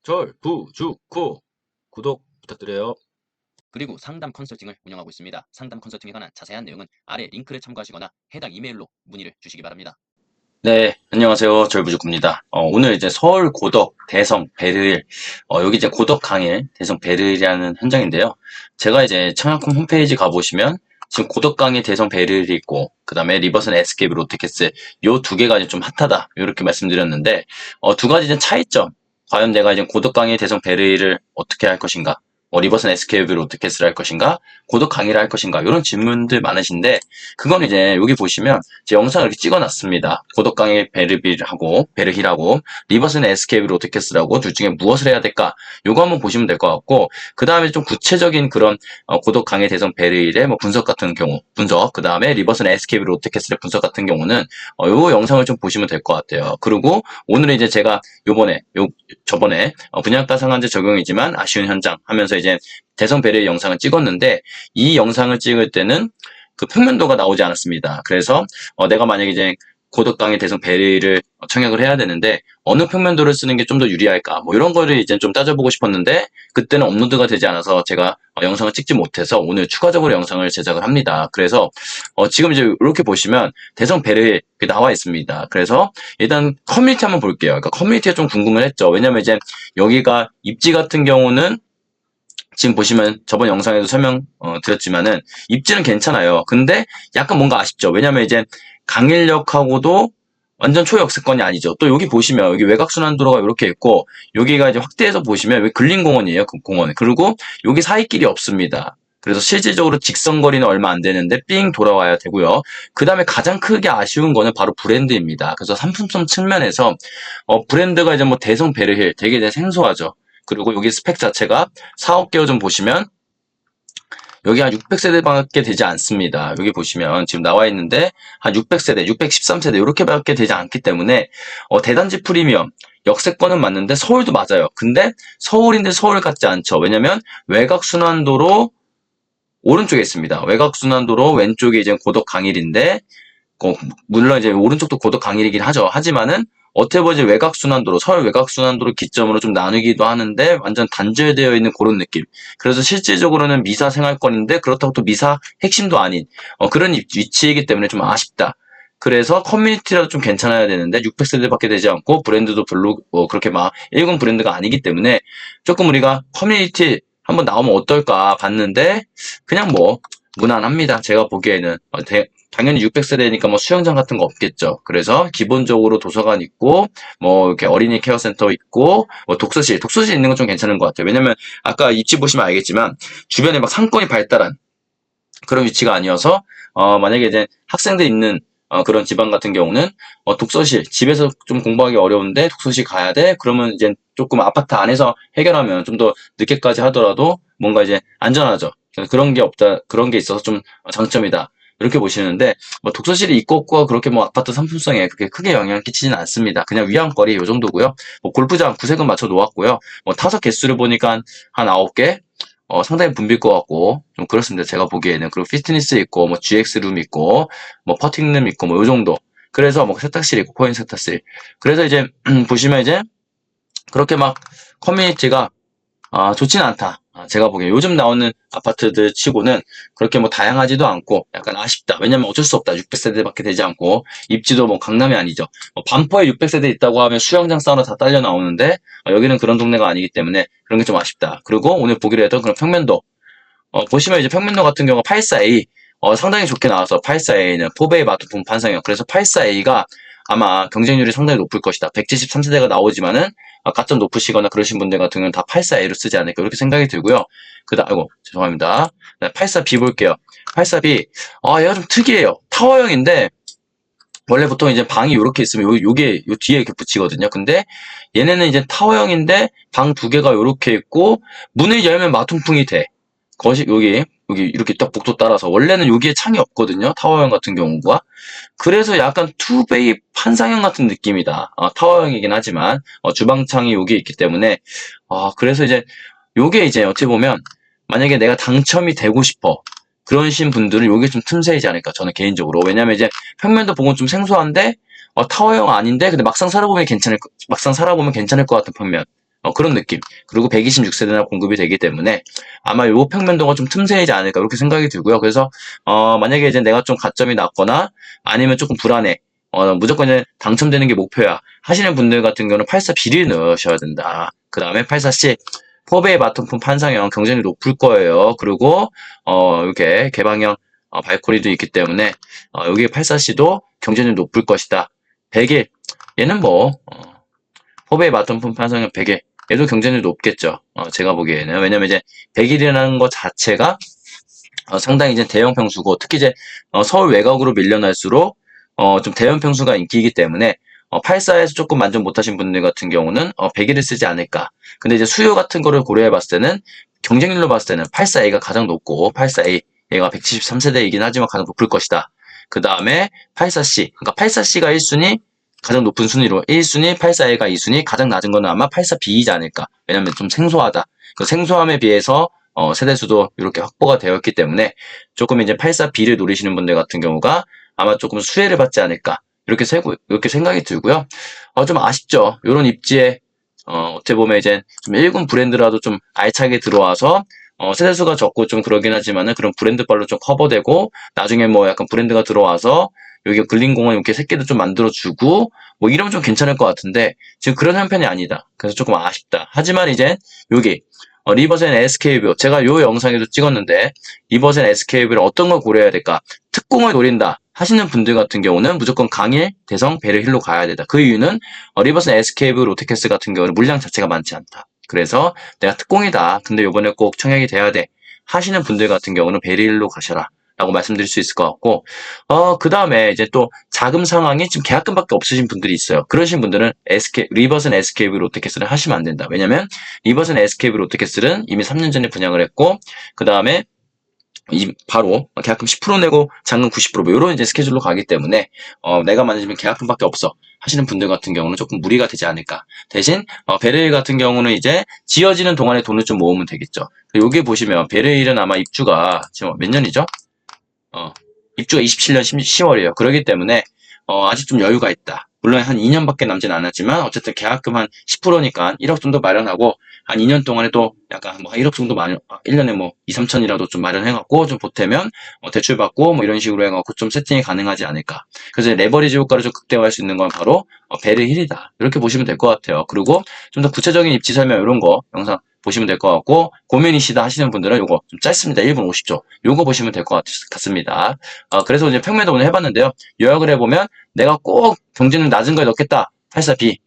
절부주코 구독 부탁드려요. 그리고 상담 컨설팅을 운영하고 있습니다. 상담 컨설팅에 관한 자세한 내용은 아래 링크를 참고하시거나 해당 이메일로 문의를 주시기 바랍니다. 네, 안녕하세요. 절부주코입니다. 오늘 이제 서울 고덕 대성 베르일, 여기 이제 고덕 강일 대성 베르일이라는 현장인데요. 제가 이제 청약홈 홈페이지 가보시면 지금 고덕 강일 대성 베르일이 있고, 그 다음에 리버슨 에스케이프 롯데캐슬 요 두 개가 이제 좀 핫하다 이렇게 말씀드렸는데, 두 가지 이제 차이점. 과연 내가 이제 고덕 강일 대성 베르일을 어떻게 할 것인가? 리버슨 에스케이프를 어떻게 할 것인가? 고덕 강의를 할 것인가? 이런 질문들 많으신데, 그건 이제 여기 보시면 제 영상을 이렇게 찍어놨습니다. 고덕 강의 베르빌하고, 베르힐하고, 리버슨 에스케이프 로드캐스트라고 둘 중에 무엇을 해야 될까? 요거 한번 보시면 될 것 같고, 그 다음에 좀 구체적인 그런, 고덕 강의 대성 베르힐의 뭐 분석 같은 경우, 분석, 그 다음에 리버슨 에스케이프 로드캐스트의 분석 같은 경우는, 요 영상을 좀 보시면 될 것 같아요. 그리고 오늘은 이제 제가 저번에 분양가 상한제 적용이지만 아쉬운 현장 하면서 이제 대성 배려의 영상을 찍었는데 이 영상을 찍을 때는 그 평면도가 나오지 않았습니다. 그래서 내가 만약에 이제 고덕강의 대성 배려를 청약을 해야 되는데 어느 평면도를 쓰는 게 좀 더 유리할까 뭐 이런 거를 이제 좀 따져보고 싶었는데 그때는 업로드가 되지 않아서 제가 영상을 찍지 못해서 오늘 추가적으로 영상을 제작을 합니다. 그래서 지금 이제 이렇게 보시면 대성 배려 나와 있습니다. 그래서 일단 커뮤니티 한번 볼게요. 그러니까 커뮤니티가 좀 궁금을 했죠. 왜냐면 이제 여기가 입지 같은 경우는 지금 보시면 저번 영상에도 설명 드렸지만은 입지는 괜찮아요. 근데 약간 뭔가 아쉽죠. 왜냐면 이제 강일역하고도 완전 초역세권이 아니죠. 또 여기 보시면 여기 외곽순환도로가 이렇게 있고 여기가 이제 확대해서 보시면 여기 근린공원이에요. 그 공원. 그리고 여기 사이길이 없습니다. 그래서 실질적으로 직선거리는 얼마 안 되는데 삥 돌아와야 되고요. 그 다음에 가장 크게 아쉬운 거는 바로 브랜드입니다. 그래서 상품성 측면에서 브랜드가 이제 뭐 대성 베르힐 되게 생소하죠. 그리고 여기 스펙 자체가 4억개호 좀 보시면 여기 한 600세대밖에 되지 않습니다. 여기 보시면 지금 나와 있는데 한 600세대, 613세대 이렇게밖에 되지 않기 때문에 대단지 프리미엄 역세권은 맞는데 서울도 맞아요. 근데 서울인데 서울 같지 않죠. 왜냐면 외곽순환도로 오른쪽에 있습니다. 외곽순환도로 왼쪽에 이제 고덕 강일인데 물론 이제 오른쪽도 고덕 강일이긴 하죠. 하지만은 어떻게 보면 외곽순환도로 서울 외곽순환도로 기점으로 좀 나누기도 하는데 완전 단절되어 있는 그런 느낌. 그래서 실질적으로는 미사 생활권인데 그렇다고 또 미사 핵심도 아닌 그런 위치이기 때문에 좀 아쉽다. 그래서 커뮤니티라도 좀 괜찮아야 되는데 600세대밖에 되지 않고 브랜드도 별로 그렇게 막 1군 브랜드가 아니기 때문에 조금 우리가 커뮤니티 한번 나오면 어떨까 봤는데 그냥 뭐 무난합니다. 제가 보기에는 당연히 600세대니까 뭐 수영장 같은 거 없겠죠. 그래서 기본적으로 도서관 있고 뭐 이렇게 어린이 케어센터 있고 뭐 독서실 있는 건 좀 괜찮은 것 같아요. 왜냐면 아까 입지 보시면 알겠지만 주변에 막 상권이 발달한 그런 위치가 아니어서 만약에 이제 학생들 있는 그런 지방 같은 경우는 독서실 집에서 좀 공부하기 어려운데 독서실 가야 돼 그러면 이제 조금 아파트 안에서 해결하면 좀 더 늦게까지 하더라도 뭔가 이제 안전하죠. 그런 게 없다 그런 게 있어서 좀 장점이다 이렇게 보시는데 뭐 독서실이 있고 없고 그렇게 뭐 아파트 상품성에 그렇게 크게 영향을 끼치지는 않습니다. 그냥 위안거리 요 정도고요. 뭐 골프장 구색은 맞춰 놓았고요. 뭐 타석 개수를 보니까 한 9개 상당히 붐빌 것 같고 좀 그렇습니다. 제가 보기에는. 그리고 피트니스 있고 뭐 GX룸 있고 뭐 퍼팅룸 있고 뭐 요 정도. 그래서 뭐 세탁실 있고 코인 세탁실. 그래서 이제 보시면 이제 그렇게 막 커뮤니티가 좋지는 않다. 제가 보기에 요즘 나오는 아파트들 치고는 그렇게 뭐 다양하지도 않고 약간 아쉽다. 왜냐면 어쩔 수 없다. 600세대밖에 되지 않고 입지도 뭐 강남이 아니죠. 반포에 600세대 있다고 하면 수영장 사우나 다 딸려 나오는데 여기는 그런 동네가 아니기 때문에 그런 게 좀 아쉽다. 그리고 오늘 보기로 했던 그런 평면도 보시면 이제 평면도 같은 경우 84A 상당히 좋게 나와서 84A는 포베이 마트품 판상형. 그래서 84A가 아마 경쟁률이 상당히 높을 것이다. 173세대가 나오지만은 가점 높으시거나 그러신 분들 같은 경우는 다 84A로 쓰지 않을까 이렇게 생각이 들고요. 아이고 죄송합니다. 84B 볼게요. 84B 얘가 좀 특이해요. 타워형인데 원래 보통 이제 방이 이렇게 있으면 요게 요 뒤에 이렇게 붙이거든요. 근데 얘네는 이제 타워형인데 방 두 개가 이렇게 있고 문을 열면 마통풍이 돼. 거실 여기 이렇게 딱 복도 따라서 원래는 여기에 창이 없거든요. 타워형 같은 경우가. 그래서 약간 투베이 판상형 같은 느낌이다. 타워형이긴 하지만 주방창이 여기 있기 때문에 그래서 이제 요게 이제 어떻게 보면 만약에 내가 당첨이 되고 싶어. 그러신 분들은 요게 좀 틈새이지 않을까 저는 개인적으로. 왜냐면 이제 평면도 보고 좀 생소한데 타워형 아닌데 근데 막상 살아보면 괜찮을 것 같은 평면. 그런 느낌. 그리고 126세대나 공급이 되기 때문에 아마 요 평면도가 좀 틈새이지 않을까 그렇게 생각이 들고요. 그래서 만약에 이제 내가 좀 가점이 낮거나 아니면 조금 불안해. 무조건 이제 당첨되는 게 목표야. 하시는 분들 같은 경우는 84B를 넣으셔야 된다. 그 다음에 84C 포베이 마통품 판상형 경쟁이 높을 거예요. 그리고 이렇게 개방형 발코니도 있기 때문에 여기 84C도 경쟁이 높을 것이다. 100일 얘는 뭐 포베이 마통품 판상형 100일 얘도 경쟁률이 높겠죠. 제가 보기에는. 왜냐면 이제 100일이라는 것 자체가 상당히 이제 대형 평수고, 특히 이제 서울 외곽으로 밀려날수록 좀 대형 평수가 인기이기 때문에 84에서 조금 만족 못하신 분들 같은 경우는 100일을 쓰지 않을까. 근데 이제 수요 같은 거를 고려해 봤을 때는 경쟁률로 봤을 때는 84A가 가장 높고 84A 얘가 173세대이긴 하지만 가장 높을 것이다. 그 다음에 84C, 그러니까 84C가 1순위, 가장 높은 순위로 1순위, 84A가 2순위, 가장 낮은 거는 아마 84B이지 않을까. 왜냐면 좀 생소하다. 그 생소함에 비해서 세대수도 이렇게 확보가 되었기 때문에 조금 이제 84B를 노리시는 분들 같은 경우가 아마 조금 수혜를 받지 않을까. 이렇게 생각이 들고요. 좀 아쉽죠. 이런 입지에, 어떻게 보면 이제 좀 1군 브랜드라도 좀 알차게 들어와서 세대수가 적고 좀 그러긴 하지만은 그런 브랜드빨로 좀 커버되고 나중에 뭐 약간 브랜드가 들어와서 여기 근린공원 이렇게 새끼도 좀 만들어주고 뭐 이러면 좀 괜찮을 것 같은데 지금 그런 형편이 아니다. 그래서 조금 아쉽다. 하지만 이제 여기 리버센 SK뷰 제가 요 영상에도 찍었는데 리버센 SK뷰를 어떤 걸 고려해야 될까? 특공을 노린다 하시는 분들 같은 경우는 무조건 강일, 대성, 베르힐로 가야 된다. 그 이유는 리버센 SK뷰 로테캐스 같은 경우는 물량 자체가 많지 않다. 그래서 내가 특공이다. 근데 요번에 꼭 청약이 돼야 돼. 하시는 분들 같은 경우는 베르힐로 가셔라. 라고 말씀드릴 수 있을 것 같고, 그 다음에 이제 또 자금 상황이 지금 계약금밖에 없으신 분들이 있어요. 그러신 분들은 리버슨 SKV 롯데캐슬을 하시면 안 된다. 왜냐면, 리버슨 SKV 롯데캐슬은 이미 3년 전에 분양을 했고, 그 다음에 바로 계약금 10% 내고 잔금 90%뭐 이런 이제 스케줄로 가기 때문에 내가 만약에 계약금밖에 없어 하시는 분들 같은 경우는 조금 무리가 되지 않을까. 대신 베르일 같은 경우는 이제 지어지는 동안에 돈을 좀 모으면 되겠죠. 여기 보시면 베르일은 아마 입주가 지금 몇 년이죠? 입주가 27년 10월이에요. 그렇기 때문에 아직 좀 여유가 있다. 물론 한 2년밖에 남진 않았지만 어쨌든 계약금 한 10%니까 1억 정도 마련하고 한 2년 동안에 또 약간 뭐 1억 정도 1년에 뭐 2, 3천이라도 좀 마련해갖고 좀 보태면 대출 받고 뭐 이런 식으로 해갖고 좀 세팅이 가능하지 않을까. 그래서 레버리지 효과를 좀 극대화할 수 있는 건 바로 베르힐이다. 이렇게 보시면 될 것 같아요. 그리고 좀 더 구체적인 입지 설명 이런 거 영상 보시면 될 것 같고 고민이시다 하시는 분들은 요거 좀 짧습니다. 1분 50초. 요거 보시면 될 것 같습니다. 그래서 이제 평면도 오늘 해봤는데요. 요약을 해보면 내가 꼭 경쟁률 낮은 거에 넣겠다. 84B.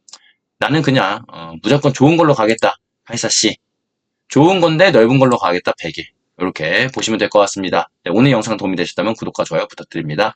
나는 그냥 무조건 좋은 걸로 가겠다. 84C. 좋은 건데 넓은 걸로 가겠다. 100일. 이렇게 보시면 될 것 같습니다. 네, 오늘 영상 도움이 되셨다면 구독과 좋아요 부탁드립니다.